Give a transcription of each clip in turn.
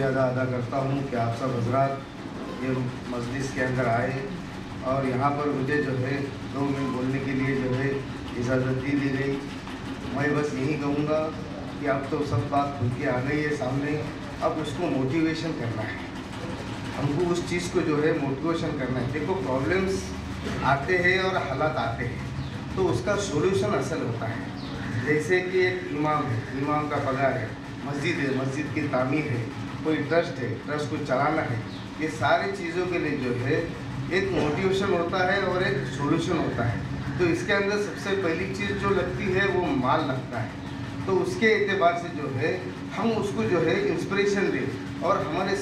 शुक्रिया अदा करता हूँ कि आप सब हजरात ये मजलिस के अंदर आए और यहाँ पर मुझे जो है 2 मिनट बोलने के लिए जो है इजाज़त दी गई। मैं बस यही कहूँगा कि अब तो सब बात खुल के आ गई है सामने, अब उसको मोटिवेशन करना है, हमको उस चीज़ को जो है मोटिवेशन करना है। देखो प्रॉब्लम्स आते हैं और हालात आते हैं तो उसका सॉल्यूशन असल होता है। जैसे कि एक इमाम है, इमाम का पगार है, मस्जिद है, मस्जिद की तामीर है, कोई ट्रस्ट है, ट्रस्ट को चलाना है, ये सारी चीज़ों के लिए जो है एक मोटिवेशन होता है और एक सॉल्यूशन होता है। तो इसके अंदर सबसे पहली चीज़ जो लगती है वो माल लगता है। तो उसके एतबार से जो है हम उसको जो है इंस्पिरेशन दें और हमारे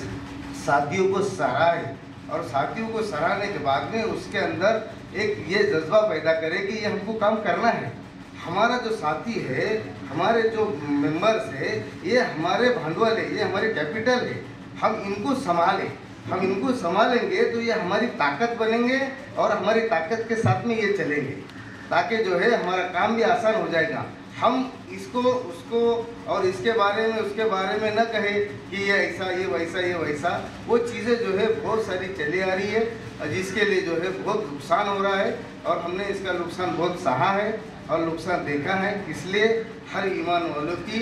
साथियों को सराहें और साथियों को सराहने के बाद में उसके अंदर एक ये जज्बा पैदा करें कि ये हमको काम करना है। हमारा जो साथी है, हमारे जो मेंबर्स है, ये हमारे भांडवल है, ये हमारे कैपिटल है, हम इनको संभालें। हम इनको संभालेंगे तो ये हमारी ताकत बनेंगे और हमारी ताकत के साथ में ये चलेंगे ताकि जो है हमारा काम भी आसान हो जाएगा। हम इसको उसको और इसके बारे में उसके बारे में न कहें कि ये ऐसा ये वैसा ये वैसा, वो चीज़ें जो है बहुत सारी चली आ रही है जिसके लिए जो है बहुत नुकसान हो रहा है और हमने इसका नुकसान बहुत सहा है और नुकसान देखा है। इसलिए हर ईमान वालों की,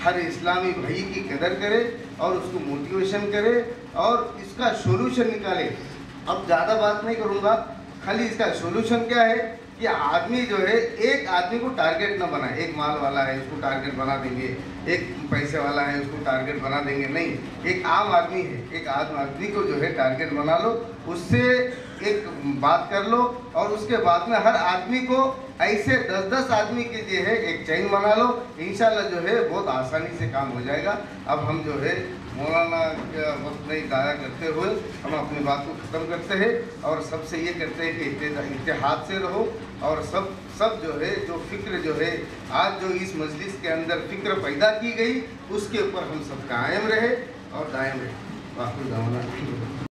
हर इस्लामी भाई की कदर करे और उसको मोटिवेशन करे और इसका सॉल्यूशन निकाले। अब ज़्यादा बात नहीं करूँगा, खाली इसका सॉल्यूशन क्या है कि आदमी जो है एक आदमी को टारगेट ना बनाए। एक माल वाला है उसको टारगेट बना देंगे, एक पैसे वाला है उसको टारगेट बना देंगे, नहीं, एक आम आदमी है, एक आम आदमी को जो है टारगेट बना लो, उससे एक बात कर लो और उसके बाद में हर आदमी को ऐसे 10-10 आदमी के लिए है एक चैन बना लो। इंशाल्लाह जो है बहुत आसानी से काम हो जाएगा। अब हम जो है मौलाना का वक्त नहीं ज़ाया करते हुए हम अपनी बात को ख़त्म करते हैं और सबसे ये करते हैं कि इत्तेहाद से रहो और सब जो है जो फ़िक्र जो है आज जो इस मजलिस के अंदर फ़िक्र पैदा की गई उसके ऊपर हम सब कायम रहे और दायम रहे। बाकी